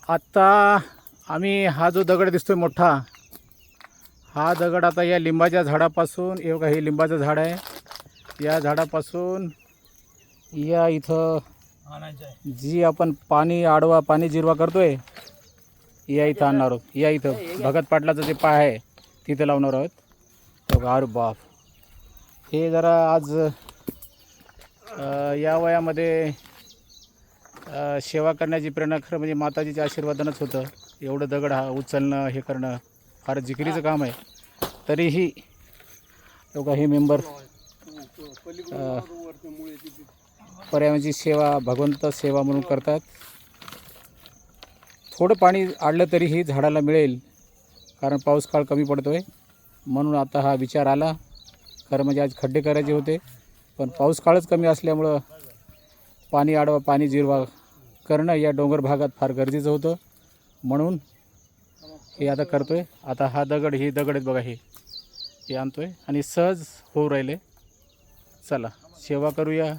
आत्ता आम्ही हा जो दगड दिसतोय मोठा, हा दगड आता या लिंबाच्या झाडापासून, हे बघा हे लिंबाचं झाड आहे, या झाडापासून या इथं जी आपण पाणी आडवा पाणी जिरवा करतोय, या इथं आणणार आहोत. या इथं भगत पाटलाचं जे पाय आहे तिथं लावणार आहोत. बघा अरे बाप, हे जरा आज या वयामध्ये सेवा करण्याची प्रेरणा खरं म्हणजे माताजीच्या आशीर्वादानंच होतं. एवढं दगड हा उचलणं हे करणं फार जिकिरीचं काम आहे. तरीही बघा हे मेंबर पर्यावरणाची सेवा भगवंत सेवा म्हणून करतात. थोडं पाणी आडलं तरीही झाडाला मिळेल, कारण पाऊस काळ कमी पडतो आहे. म्हणून आता हा विचार आला. खरं म्हणजे आज खड्डे करायचे होते, पण पाऊस काळच कमी असल्यामुळं पाणी आडवा पाणी जिरवा करणं या डोंगर भागात फार गरजेचं होतं. म्हणून हे आता करतो आहे. आता हा दगड, हे दगड आहेत बघा, हे आणतो आहे आणि सहज होऊ राहिले. चला सेवा करूया.